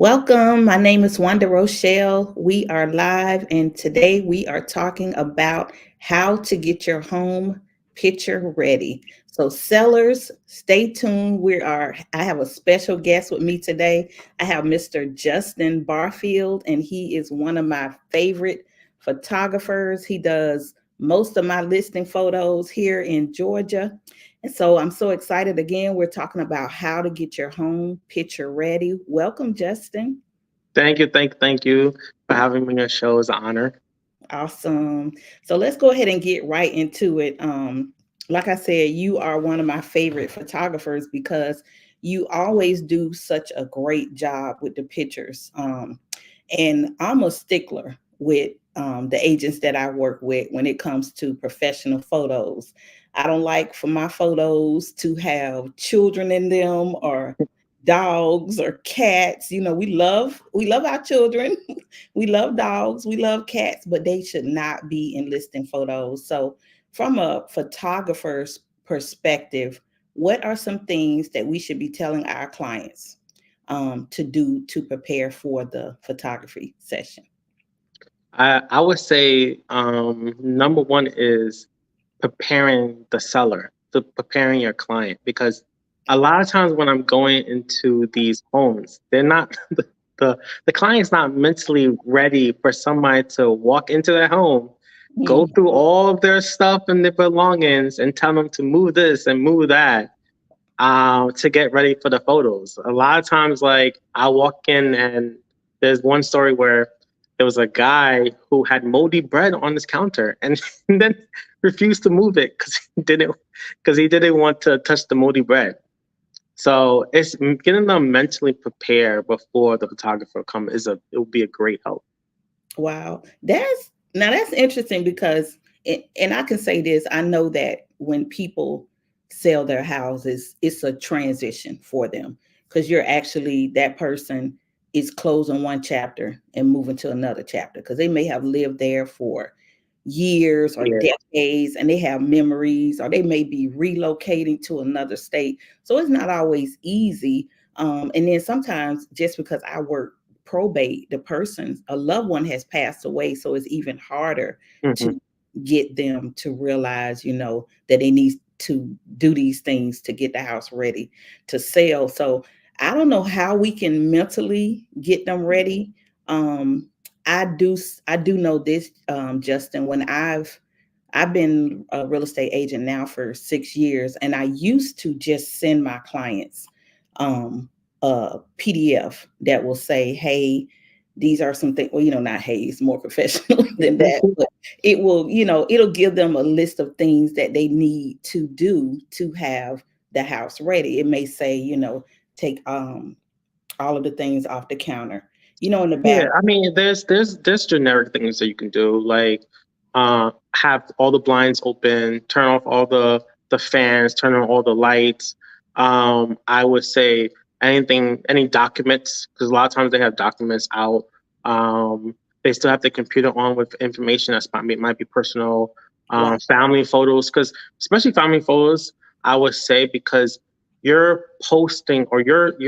Welcome. My name is Wanda Rochelle. We are live, and today we are talking about how to get your home picture ready. So, sellers, stay tuned. I have a special guest with me today. I have Mr. Justin Barfield, and he is one of my favorite photographers. He does most of my listing photos here in Georgia. And so I'm so excited again. We're talking about how to get your home picture ready. Welcome, Justin. Thank you for having me on your show. It's an honor. Awesome. So let's go ahead and get right into it. Like I said, you are one of my favorite photographers because you always do such a great job with the pictures. And I'm a stickler with the agents that I work with when it comes to professional photos. I don't like for my photos to have children in them or dogs or cats. You know, we love our children. We love dogs, we love cats, but they should not be in listing photos. So from a photographer's perspective, what are some things that we should be telling our clients to do to prepare for the photography session? I would say number one is preparing the seller, preparing your client, because a lot of times when I'm going into these homes, they're not the client's not mentally ready for somebody to walk into their home, go Mm. through all of their stuff and their belongings, and tell them to move this and move that to get ready for the photos. A lot of times, like I walk in and there's one story where there was a guy who had moldy bread on his counter and, and then refused to move it because he didn't want to touch the moldy bread. So it's getting them mentally prepared before the photographer come it will be a great help. Wow. That's interesting because and I can say this, I know that when people sell their houses, it's a transition for them because you're actually that person is closing one chapter and moving to another chapter because they may have lived there for years or Yeah. decades and they have memories or they may be relocating to another state. So it's not always easy. And then sometimes just because I work probate, a loved one has passed away, so it's even harder Hmm. to get them to realize, that they need to do these things to get the house ready to sell. So I don't know how we can mentally get them ready. um I do know this, Justin. When I've been a real estate agent now for 6 years, and I used to just send my clients um, a PDF that will say, "Hey, these are some things." Well, not hey, it's more professional than that, but it'll give them a list of things that they need to do to have the house ready. It may say, take all of the things off the counter, in the Yeah, bath. I mean, there's generic things that you can do, like have all the blinds open, turn off all the fans, turn on all the lights. I would say any documents, because a lot of times they have documents out. They still have the computer on with information that's might be personal. Wow. Family photos, because especially family photos, I would say, because you're posting or you're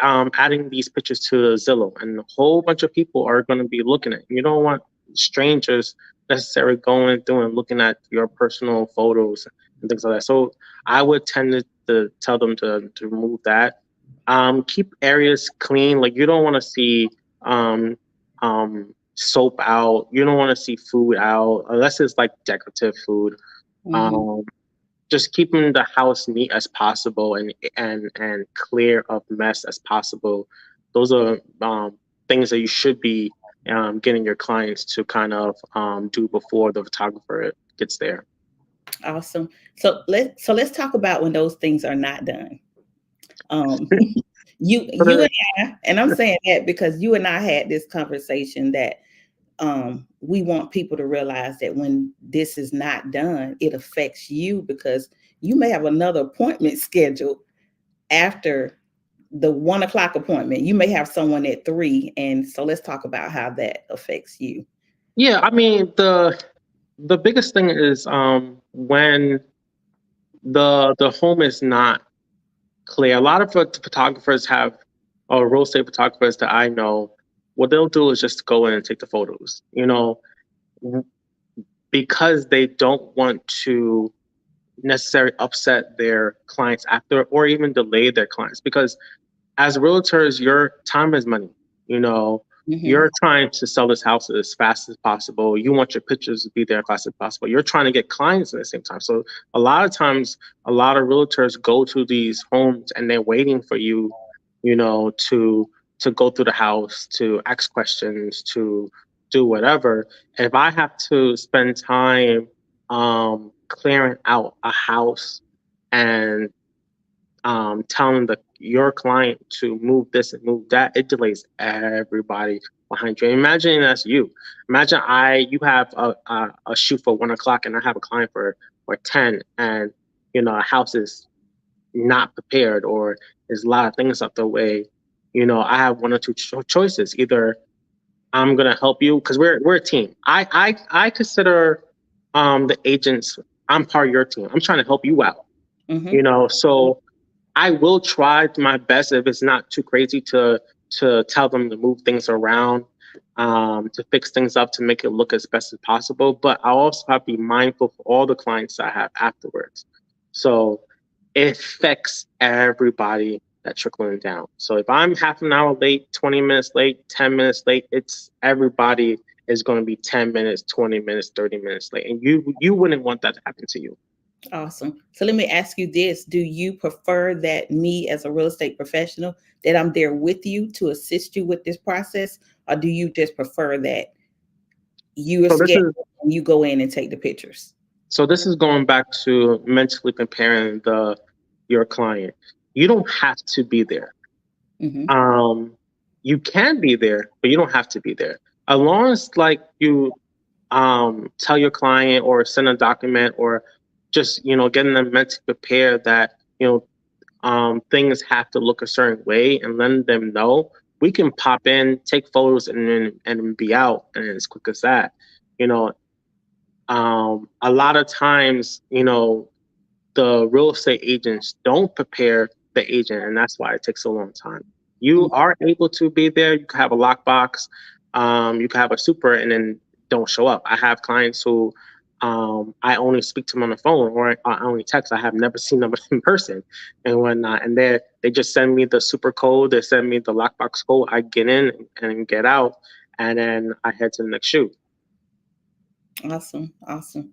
adding these pictures to Zillow, and a whole bunch of people are going to be looking at it. You don't want strangers necessarily going through and looking at your personal photos and things like that. So I would tend to tell them to remove that. Keep areas clean. Like you don't want to see soap out. You don't want to see food out unless it's like decorative food. Mhm. Um, just keeping the house neat as possible and clear of mess as possible. Those are things that you should be getting your clients to kind of do before the photographer gets there. Awesome. So let's talk about when those things are not done. Um, you But, and and I'm saying that because you and I had this conversation that we want people to realize that when this is not done, it affects you because you may have another appointment scheduled after the 1 o'clock appointment. You may have someone at 3, and so let's talk about how that affects you. yeah, I mean the biggest thing is when the home is not clear. A lot of photographers have or real estate photographers that I know, what they'll do is just go in and take the photos, w- because they don't want to necessarily upset their clients after or even delay their clients. Because as realtors, your time is money. You know, Hmm. you're trying to sell this house as fast as possible. You want your pictures to be there as fast as possible. You're trying to get clients at the same time. So a lot of times, a lot of realtors go to these homes and they're waiting for you, to go through the house, to ask questions, to do whatever. If I have to spend time clearing out a house and telling your client to move this and move that, it delays everybody behind you. Imagine that's you. Imagine you have a shoot for 1 o'clock and I have a client for 10, and a house is not prepared or there's a lot of things up the way. I have one or two choices. Either I'm gonna help you because we're a team. I consider the agents. I'm part of your team. I'm trying to help you out. Hmm. So I will try my best if it's not too crazy to tell them to move things around, to fix things up to make it look as best as possible. But I also have to be mindful for all the clients I have afterwards. So it affects everybody that trickling down. So if I'm half an hour late, 20 minutes late, 10 minutes late, it's everybody is going to be 10 minutes, 20 minutes, 30 minutes late. And you wouldn't want that to happen to you. Awesome. So let me ask you this. Do you prefer that me as a real estate professional, that I'm there with you to assist you with this process? Or do you just prefer that you are So this scheduled is and you go in and take the pictures? So this is going back to mentally preparing your client. You don't have to be there. Hmm. Um, you can be there, but you don't have to be there. As long as like you tell your client or send a document or just getting them mentally prepared that things have to look a certain way and letting them know, we can pop in, take photos, and then be out, and as quick as that. You know, a lot of times, the real estate agents don't prepare the agent, and that's why it takes a long time. You are able to be there. You can have a lockbox, you can have a super, and then don't show up. I have clients who I only speak to them on the phone or I only text. I have never seen them in person and whatnot. And they just send me the super code. They send me the lockbox code. I get in and get out, and then I head to the next shoot. Awesome. Awesome.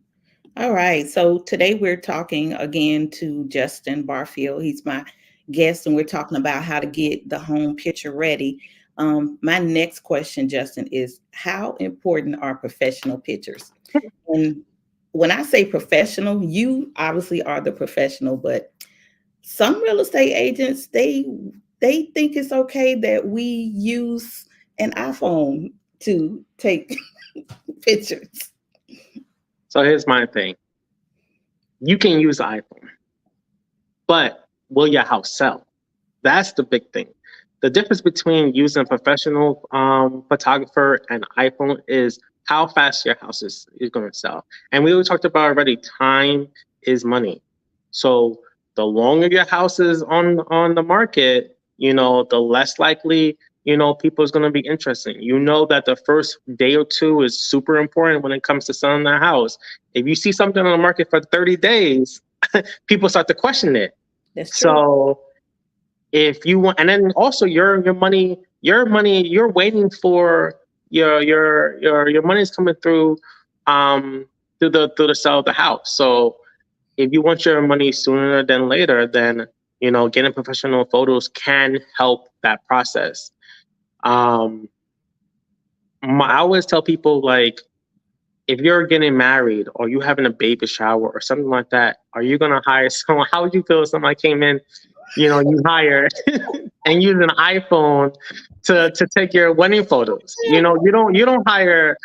All right. So today we're talking again to Justin Barfield. He's my guest, and we're talking about how to get the home picture ready. My next question, Justin, is how important are professional pictures? And when I say professional, you obviously are the professional, but some real estate agents, they think it's okay that we use an iPhone to take pictures. So here's my thing. You can use the iPhone, but will your house sell? That's the big thing. The difference between using a professional photographer and iPhone is how fast your house is going to sell. And we already talked about already, time is money. So the longer your house is on the market, the less likely, people is going to be interested. You know that the first day or two is super important when it comes to selling the house. If you see something on the market for 30 days, people start to question it. That's true. So if you want, and then also your money, you're waiting for your money is coming through the sale of the house. So if you want your money sooner than later, then getting professional photos can help that process. um I always tell people, like, if you're getting married or you having a baby shower or something like that, are you gonna hire someone? How would you feel if somebody came in, you hire and use an iPhone to take your wedding photos? You don't hire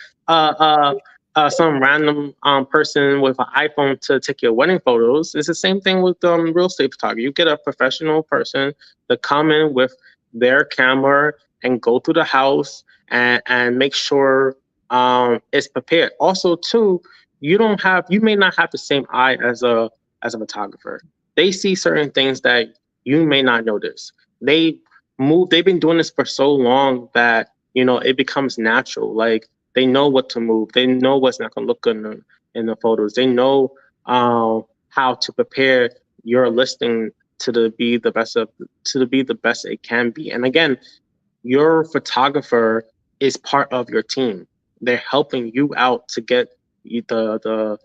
some random person with an iPhone to take your wedding photos. It's the same thing with real estate photography. You get a professional person to come in with their camera and go through the house and make sure is prepared. Also, too, you may not have the same eye as a photographer. They see certain things that you may not notice. They move. They've been doing this for so long that it becomes natural. Like they know what to move. They know what's not going to look good in the photos. They know how to prepare your listing to be the best it can be. And again, your photographer is part of your team. They're helping you out to get the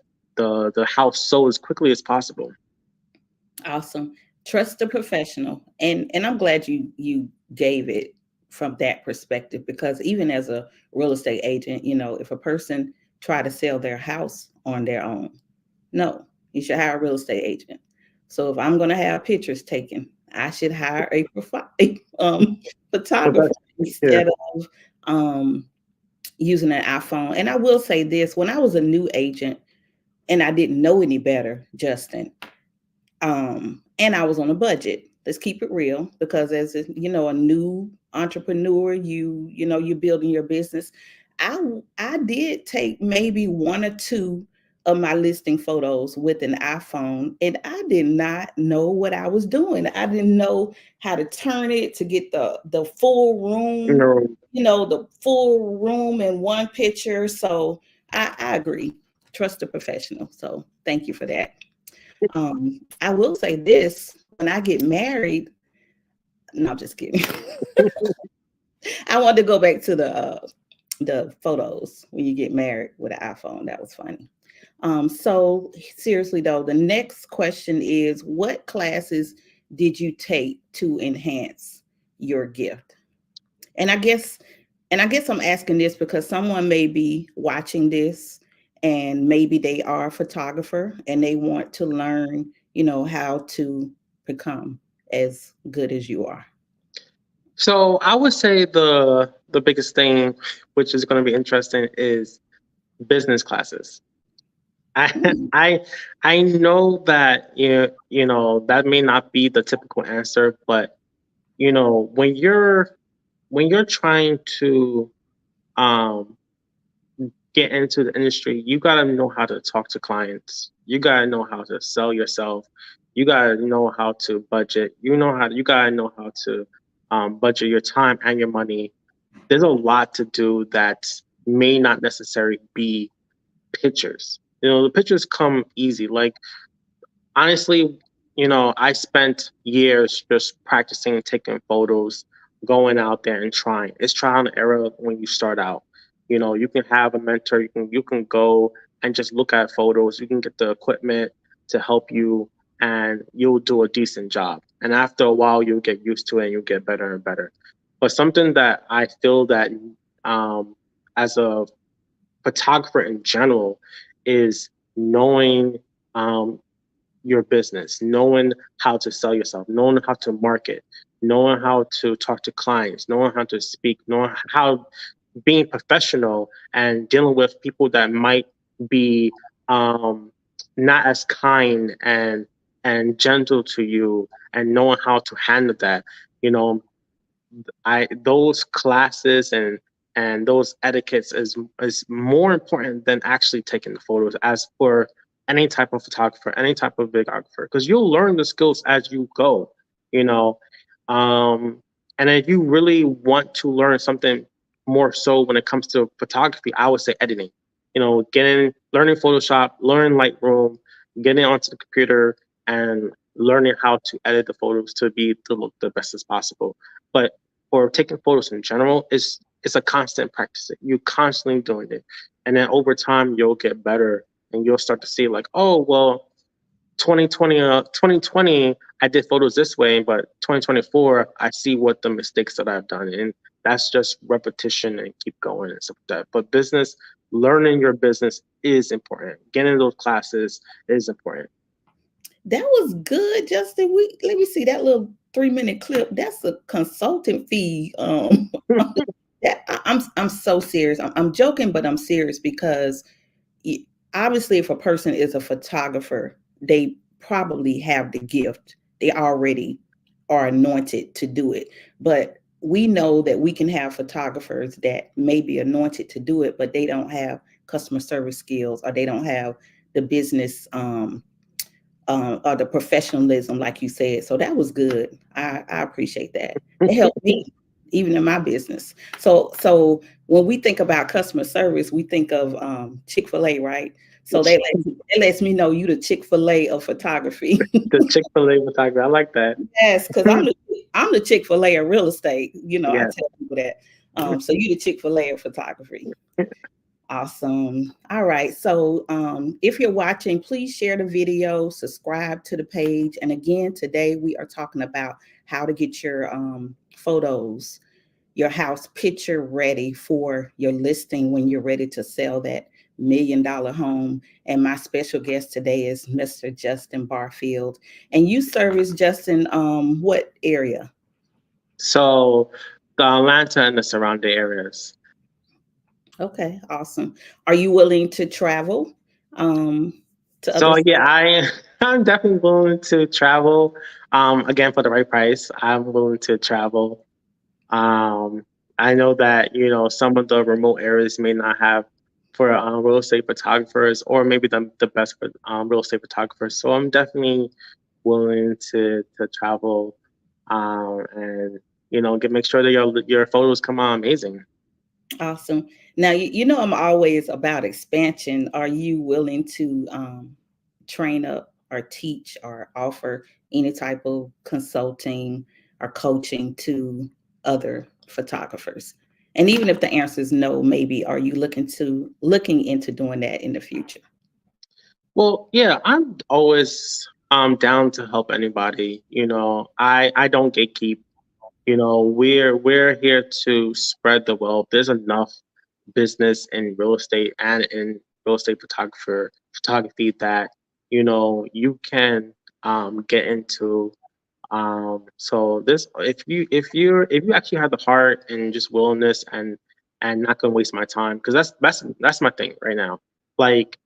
house sold as quickly as possible. Awesome. Trust the professional. And I'm glad you gave it from that perspective, because even as a real estate agent, if a person try to sell their house on their own, no, you should hire a real estate agent. So if I'm going to have pictures taken, I should hire But photographer that's yeah. instead of using an iPhone. And I will say this, when I was a new agent and I didn't know any better, Justin, and I was on a budget. Let's keep it real, because as a new entrepreneur, you're building your business. I did take maybe one or two of my listing photos with an iPhone, and I did not know what I was doing. I didn't know how to turn it to get the full room, No. the full room in one picture. So I agree. Trust the professional. So thank you for that. I will say this: when I get married, no, I'm just kidding. I wanted to go back to the photos when you get married with an iPhone. That was funny. So seriously though, the next question is, what classes did you take to enhance your gift? And I guess I'm asking this because someone may be watching this and maybe they are a photographer and they want to learn, how to become as good as you are. So I would say the biggest thing, which is going to be interesting, is business classes. I Mm, I I know that that may not be the typical answer, but when you're trying to um get into the industry, you gotta know how to talk to clients. You gotta know how to sell yourself. You gotta know how to budget. You gotta know how to budget your time and your money. There's a lot to do that may not necessarily be pictures. The pictures come easy. Like honestly, I spent years just practicing taking photos, going out there and trying. It's trial and error when you start out. You can have a mentor, you can go and just look at photos, you can get the equipment to help you and you'll do a decent job. And after a while you'll get used to it and you'll get better and better. But something that I feel that um as a photographer in general is knowing um your business, knowing how to sell yourself, knowing how to market, knowing how to talk to clients, knowing how to speak, knowing how being professional and dealing with people that might be um, not as kind and gentle to you, and knowing how to handle that. You know, I those classes and those etiquettes is more important than actually taking the photos. As for any type of photographer, any type of videographer, because you'll learn the skills as you go. You know, um, and if you really want to learn something more so when it comes to photography, I would say editing. Learning Photoshop, learning Lightroom, getting onto the computer and learning how to edit the photos to look the best as possible. But for taking photos in general, it's a constant practice. You're constantly doing it, and then over time you'll get better, and you'll start to see like, oh well, 2020 I did photos this way, but 2024 I see what the mistakes that I've done, and that's just repetition and keep going and stuff like that. But learning your business is important. Getting those classes is important. that was good, Justin. Let me see that little 3-minute clip. That's a consultant fee. I'm so serious. I'm joking, but I'm serious because obviously if a person is a photographer, they probably have the gift. They already are anointed to do it. But we know that we can have photographers that may be anointed to do it, but they don't have customer service skills, or they don't have the business or the professionalism, like you said. So that was good. I appreciate that. It helped me even in my business. So when we think about customer service, we think of Chick-fil-A, right? So that lets me know you the Chick-fil-A of photography. The Chick-fil-A photography. I like that. Yes, because I'm the Chick-fil-A of real estate. You know, I Yeah. tell people that. So you the Chick-fil-A of photography. Awesome. All right. So if you're watching, please share the video, subscribe to the page. And again, today we are talking about how to get your photos, your house picture ready for your listing when you're ready to sell that $1 million home. And my special guest today is Mr. Justin Barfield. And you service Justin, what area? So the Atlanta and the surrounding areas. Okay, awesome. Are you willing to travel um, to other So states? yeah, I'm definitely willing to travel. Again, for the right price, I'm willing to travel. Um, I know that some of the remote areas may not have for real estate photographers, or maybe the best for real estate photographers. So I'm definitely willing to travel, and make sure that your photos come out amazing. Awesome. Now, you know, I'm always about expansion. Are you willing to train up or teach or offer any type of consulting or coaching to other photographers? And even if the answer is no, maybe are you looking into doing that in the future? Well, yeah, I'm always down to help anybody. I don't gatekeep. We're here to spread the wealth. There's enough business in real estate and in real estate photography that you can get into. So this, if you actually have the heart and just willingness and not gonna waste my time, because that's my thing right now. Like,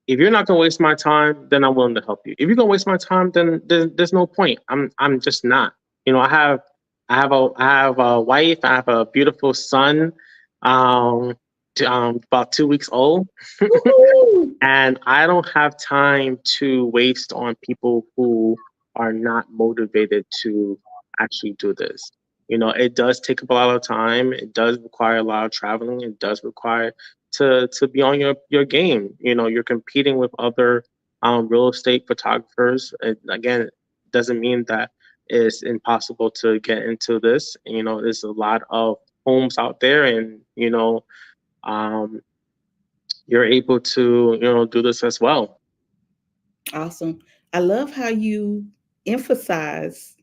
if you're not gonna waste my time, then I'm willing to help you. If you're gonna waste my time, then there's no point. I'm just not. I have a wife. I have a beautiful son, um, about 2 weeks old, Woo-hoo! and I don't have time to waste on people who are not motivated to actually do this. It does take up a lot of time. It does require a lot of traveling. It does require to be on your game. You're competing with other real estate photographers. And again, it doesn't mean that it's impossible to get into this. There's a lot of homes out there, and um, you're able to do this as well. Awesome. I love how you emphasize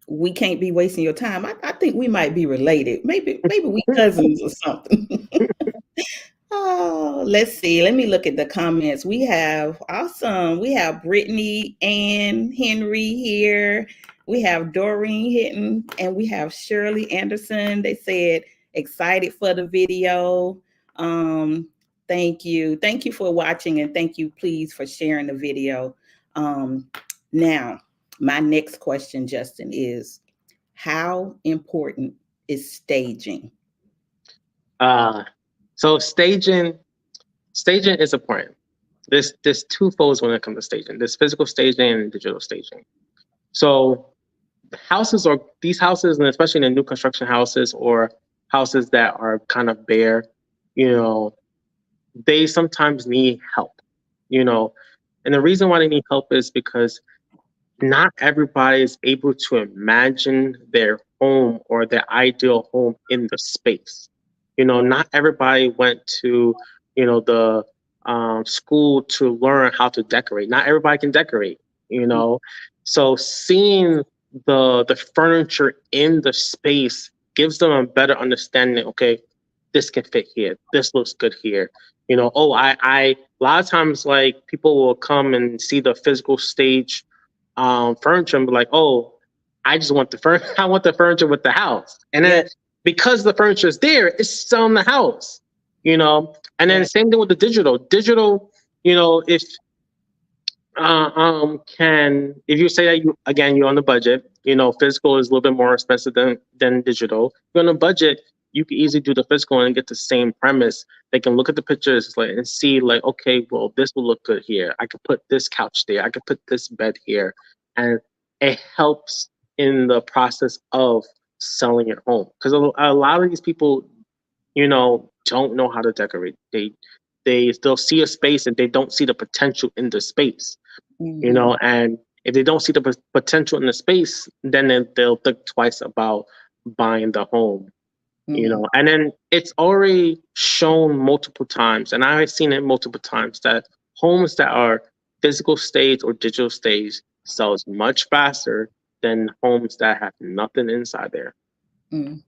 we can't be wasting your time. I think we might be related. Maybe we cousins or something. Oh, let's see. Let me look at the comments. We have awesome. We have Brittany and Henry here. We have Doreen Hitton and we have Shirley Anderson. They said excited for the video. Um, thank you. Thank you for watching and thank you please for sharing the video. Now, my next question, Justin, is how important is staging? Uh, so staging is important. There's two folds when it comes to staging. There's physical staging and digital staging. So these houses, and especially in the new construction houses or houses that are kind of bare, you know, they sometimes need help. You know, and the reason why they need help is because not everybody is able to imagine their home or their ideal home in the space. Not everybody went to, the school to learn how to decorate. Not everybody can decorate, you know. So seeing the furniture in the space gives them a better understanding. Okay, this can fit here. This looks good here. Oh, I a lot of times, like, people will come and see the physical stage furniture and be like, "Oh, I just want the furniture. I want the furniture with the house." And then Yes, because the furniture is there, it's selling the house. And then right. same thing with the digital. Digital, if if you say that you're on the budget, physical is a little bit more expensive than digital. You're on a budget. you can easily do the physical and get the same premise. They can look at the pictures like and see like, okay, well, this will look good here. I could put this couch there. I could put this bed here, and it helps in the process of selling your home because a lot of these people, don't know how to decorate. They'll see a space and they don't see the potential in the space, Mm-hmm. and if they don't see the potential in the space, then they'll think twice about buying the home, Mm-hmm. and then it's already shown multiple times, and I've seen it multiple times that homes that are physical stage or digital stage sells much faster than homes that have nothing inside there. Mm.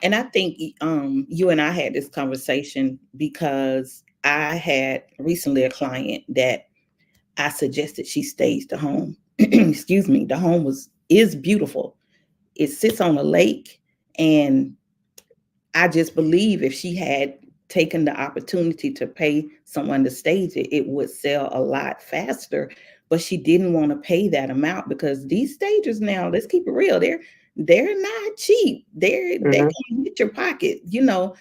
And I think you and I had this conversation because I had recently a client that I suggested she stage the home. Excuse me. The home is beautiful. It sits on a lake, and I just believe if she had taken the opportunity to pay someone to stage it, it would sell a lot faster. But she didn't want to pay that amount because these stagers now, let's keep it real, they're not cheap. They Hmm. can hit your pocket.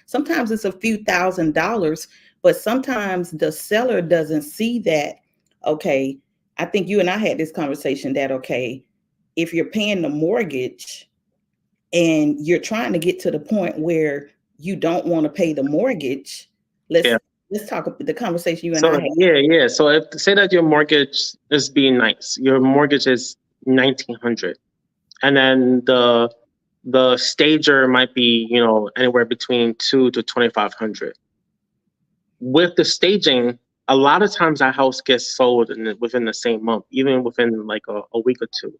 Sometimes it's a few $1,000s, but sometimes the seller doesn't see that. Okay, I think you and I had this conversation that okay, if you're paying the mortgage and you're trying to get to the point where you don't want to pay the mortgage, let's Yeah. let's talk about the conversation you and I So had. yeah. So if say that your mortgage is being nice, your mortgage is 1,900, and then the stager might be anywhere between 2 to 2,500. With the staging, a lot of times that house gets sold within the same month, even within like a week or two.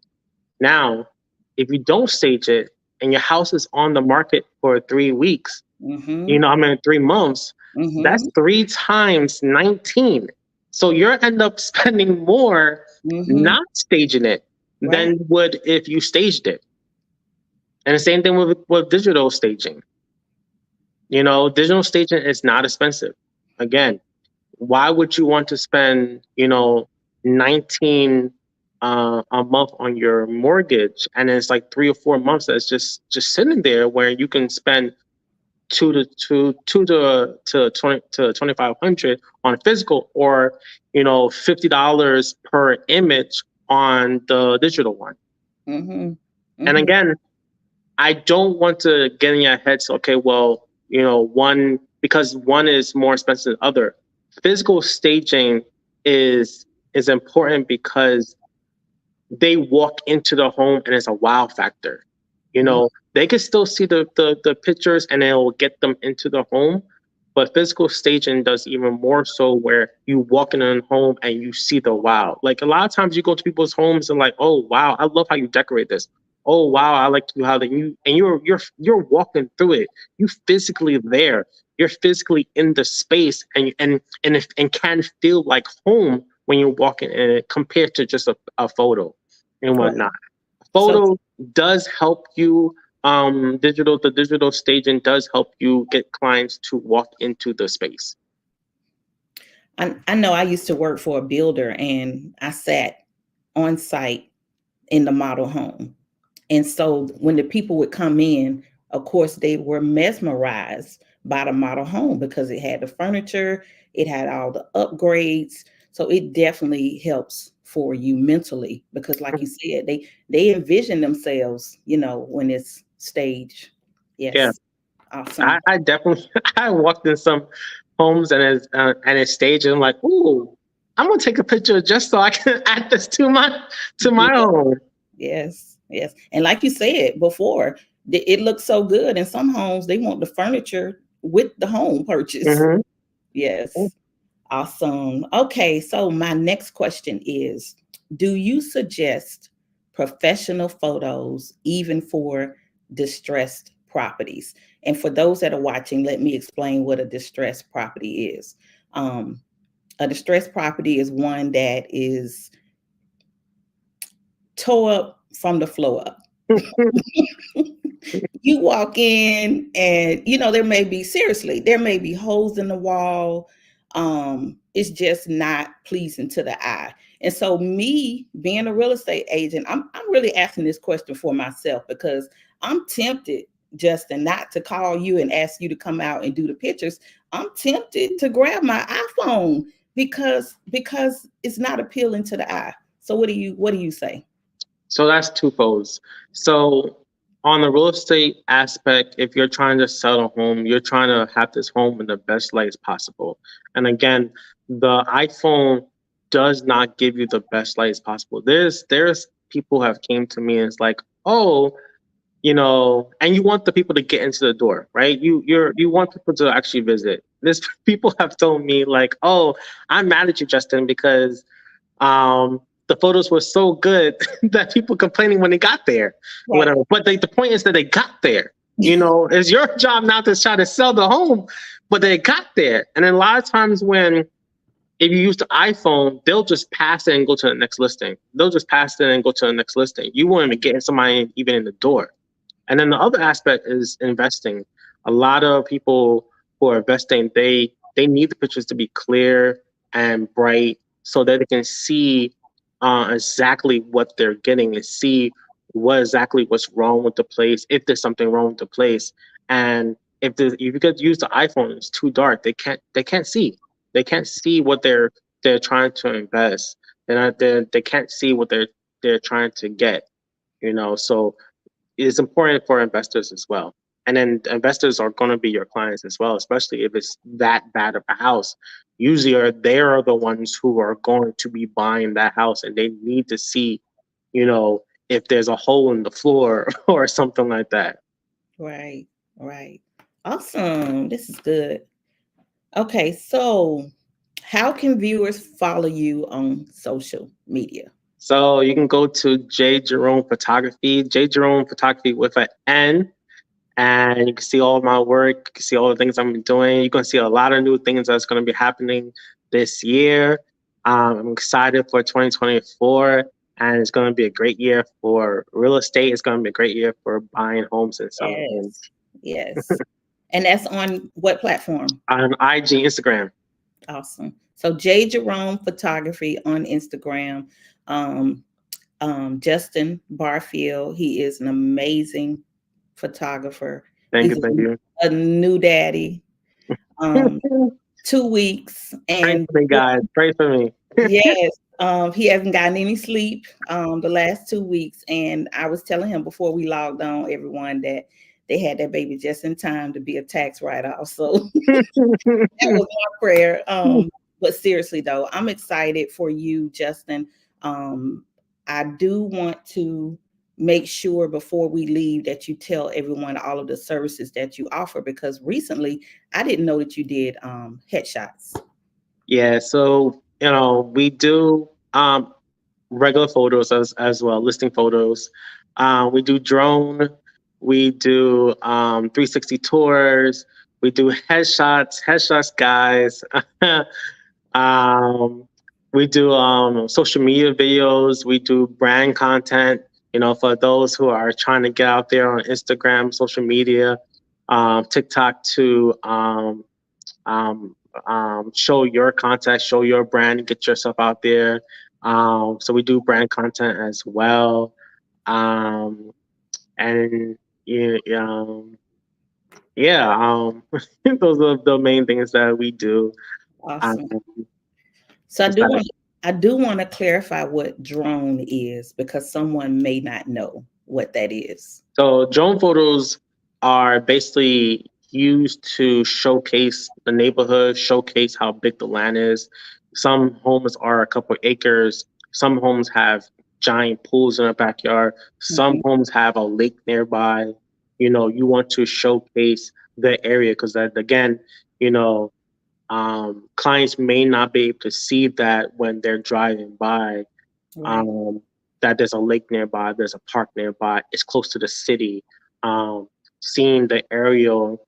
Now, if you don't stage it and your house is on the market for 3 weeks, Mm-hmm. 3 months, that's Mm-hmm. 3 times 19. So you're end up spending more Mm-hmm. not staging it than Right. you would if you staged it. And the same thing with digital staging. Digital staging is not expensive. Again, why would you want to spend 19 a month on your mortgage, and it's like 3 or 4 months that's just sitting there where you can spend two to 2,500 on physical, or $50 per image on the digital one. Mm-hmm. And Mm-hmm. again, I don't want to get in your head. So, okay, well, one, because one is more expensive than other. Physical staging is is important because they walk into the home and it's a wow factor. They can still see the pictures and it will get them into the home. But physical staging does even more so where you walk in a home and you see the wow. Like a lot of times you go to people's homes and like, oh wow, I love how you decorate this. Oh wow, I like how that you're walking through it. You physically there. You're physically in the space and can feel like home when you're walking in it compared to just a photo and Right. whatnot. So Photo does help you. The digital staging does help you get clients to walk into the space. I know I used to work for a builder and I sat on site in the model home. And so when the people would come in, of course, they were mesmerized by the model home because it had the furniture, it had all the upgrades. So it definitely helps for you mentally because, like you said, they envision themselves, when it's staged. Yeah, Yes, I, awesome. I definitely I walked in some homes and it's staged and I'm like, ooh, I'm gonna take a picture just so I can add this to my Yeah, home. yes, yes. And like you said before, it looks so good. In some homes, they want the furniture with the home purchase. Hmm. Yes. Awesome. Okay, so my next question is, do you suggest professional photos even for distressed properties? And for those that are watching, let me explain what a distressed property is. Um, a distressed property is one that is tore up from the floor up. You walk in and there may be holes in the wall. It's just not pleasing to the eye. And so me being a real estate agent, I'm really asking this question for myself because I'm tempted, Justin, not to call you and ask you to come out and do the pictures, I'm tempted to grab my iPhone because it's not appealing to the eye. So what do you say? So that's twofold. So on the real estate aspect, if you're trying to sell a home, you're trying to have this home in the best light as possible. And again, the iPhone does not give you the best light as possible. There's people who have came to me and it's like, oh, and you want the people to get into the door, right? You want people to actually visit. This people have told me like, oh, I'm mad at you, Justin, because the photos were so good that people complaining when they got there, Right. whatever. But the point is that they got there. It's your job now to try to sell the home, but they got there. And then a lot of times when if you use the iPhone, they'll just pass it and go to the next listing. They'll just pass it and go to the next listing. You won't even get somebody even in the door. And then the other aspect is investing. A lot of people who are investing, they need the pictures to be clear and bright so that they can see exactly what they're getting and see what's wrong with the place, if there's something wrong with the place. And if you could use the iPhone, it's too dark. They can't see. They can't see what they're trying to invest. They can't see what they're trying to get. So it's important for investors as well. And then the investors are going to be your clients as well, especially if it's that bad of a house. Usually, they are the ones who are going to be buying that house, and they need to see, if there's a hole in the floor or something like that. Right. Right. Awesome. This is good. Okay, so how can viewers follow you on social media? So you can go to J Jerome Photography, J Jerome Photography with an N, and you can see all of my work. You can see all the things I'm doing. You're going to see a lot of new things that's going to be happening this year. I'm excited for 2024, and it's going to be a great year for real estate. It's going to be a great year for buying homes and selling homes. Yes. Yes. And that's on what platform? On IG, Instagram. Awesome. So J Jerome Photography on Instagram. Um, Justin Barfield. He is an amazing photographer. Thank He's you, thank you. a new daddy. Um, 2 weeks, Pray and for me, guys. Pray for me. yes, he hasn't gotten any sleep the last 2 weeks. And I was telling him before we logged on, everyone, that they had that baby just in time to be a tax write-off. So that was my prayer. But seriously though, I'm excited for you, Justin. Um, I do want to make sure before we leave that you tell everyone all of the services that you offer, because recently I didn't know that you did headshots. Yeah, so we do regular photos as well, listing photos. We do drone, we do 360 tours, we do headshots, guys. um, we do social media videos, we do brand content. For those who are trying to get out there on Instagram, social media, TikTok to um, show your content, show your brand, get yourself out there. So we do brand content as well. Um, and yeah, yeah, those are the main things that we do. Um, Awesome. So besides I do want to clarify what drone is, because someone may not know what that is. So drone photos are basically used to showcase the neighborhood, showcase how big the land is. Some homes are a couple acres. Some homes have giant pools in their backyard. Some Mhm. homes have a lake nearby. You want to showcase the area because that again, you know, clients may not be able to see that when they're driving by, Right. um, that there's a lake nearby, there's a park nearby, it's close to the city. Seeing the aerial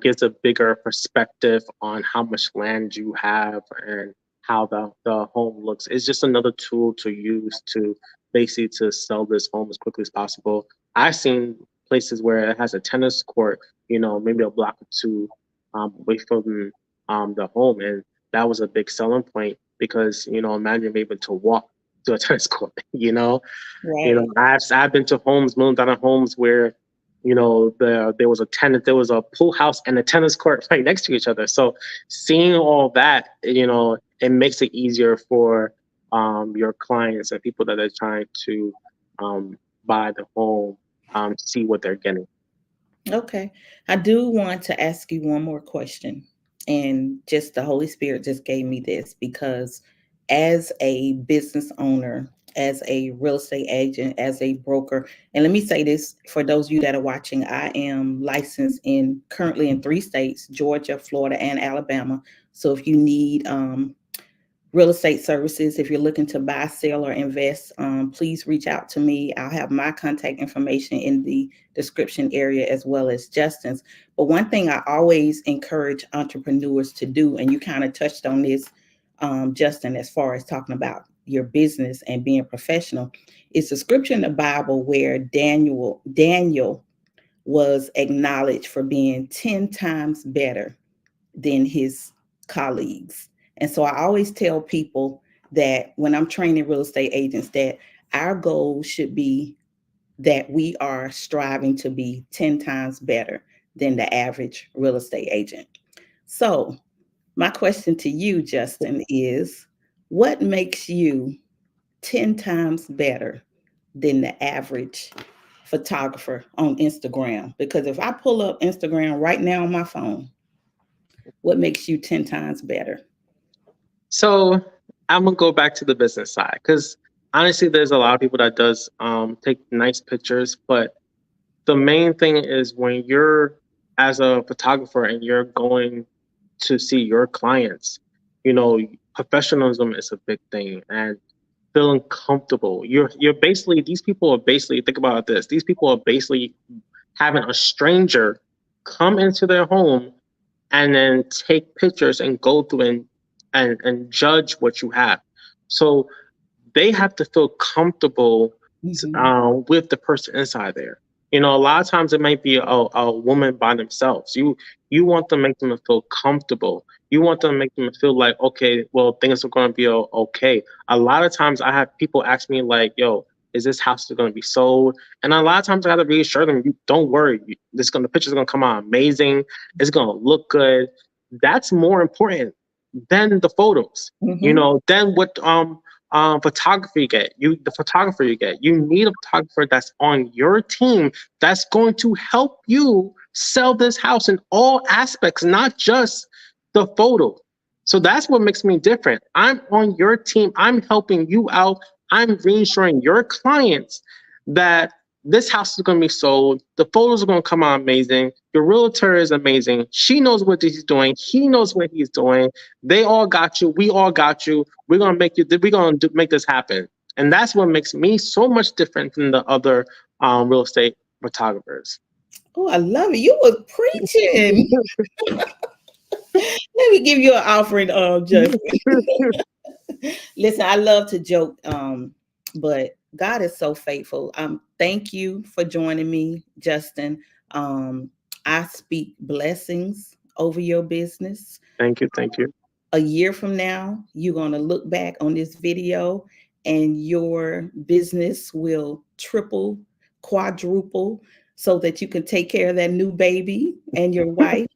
gives a bigger perspective on how much land you have and how the home looks. It's just another tool to use to basically to sell this home as quickly as possible. I've seen places where it has a tennis court, maybe a block or two away from the home, and that was a big selling point because imagine being able to walk to a tennis court. Right. I've been to homes, million-dollar homes where there was a pool house and a tennis court right next to each other. So seeing all that, it makes it easier for your clients and people that are trying to buy the home, see what they're getting. Okay. I do want to ask you one more question. And just the Holy Spirit just gave me this because as a business owner, as a real estate agent, as a broker, and let me say this for those of you that are watching, I am licensed in currently in 3 states, Georgia, Florida, and Alabama. So if you need real estate services, if you're looking to buy, sell, or invest, please reach out to me. I'll have my contact information in the description area as well as Justin's. But one thing I always encourage entrepreneurs to do, and you kind of touched on this, Justin, as far as talking about your business and being professional, is the scripture in the Bible where Daniel was acknowledged for being 10 times better than his colleagues. And so I always tell people that when I'm training real estate agents, that our goal should be that we are striving to be 10 times better than the average real estate agent. So my question to you, Justin, is what makes you 10 times better than the average photographer on Instagram? Because if I pull up Instagram right now on my phone, what makes you 10 times better? So I'm gonna go back to the business side because honestly, there's a lot of people that does take nice pictures, but the main thing is when you're as a photographer and you're going to see your clients, you know, professionalism is a big thing and feeling comfortable. You're basically these people are basically think about this. These people are basically having a stranger come into their home and then take pictures and go through and judge what you have. So they have to feel comfortable Mm-hmm. with the person inside there. A lot of times it might be a woman by themselves. You want to make them feel comfortable. You want to make them feel like, okay, well, things are going to be okay. A lot of times I have people ask me like, yo, is this house going to be sold? And a lot of times I got to reassure them, don't worry. The picture's going to come out amazing. It's going to look good. That's more important than the photos. Mm-hmm. Then what photography the photographer you get. You need a photographer that's on your team that's going to help you sell this house in all aspects, not just the photo. So that's what makes me different. I'm on your team. I'm helping you out. I'm reassuring your clients that this house is going to be sold. The photos are going to come out amazing. Your realtor is amazing. She knows what he's doing. He knows what he's doing. They all got you. We all got you. We're going to make you. We're going to make this happen. And that's what makes me so much different than the other real estate photographers. Oh, I love it. You was preaching. Let me give you an offering, Justin. Listen, I love to joke, but God is so faithful. Thank you for joining me, Justin. I speak blessings over your business. Thank you. Thank you. A year from now, you're going to look back on this video and your business will triple, quadruple so that you can take care of that new baby and your wife.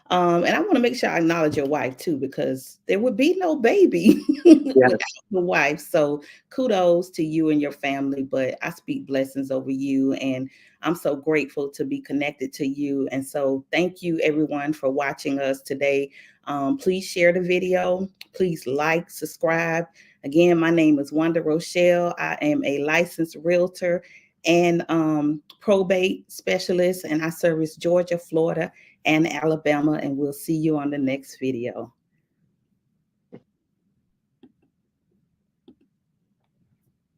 And I want to make sure I acknowledge your wife too, because there would be no baby without Yes. the wife. So kudos to you and your family, but I speak blessings over you. And I'm so grateful to be connected to you. And so thank you everyone for watching us today. Please share the video. Please like, subscribe. Again, my name is Wanda Rochelle. I am a licensed realtor and probate specialist, and I service Georgia, Florida, and Alabama. And we'll see you on the next video.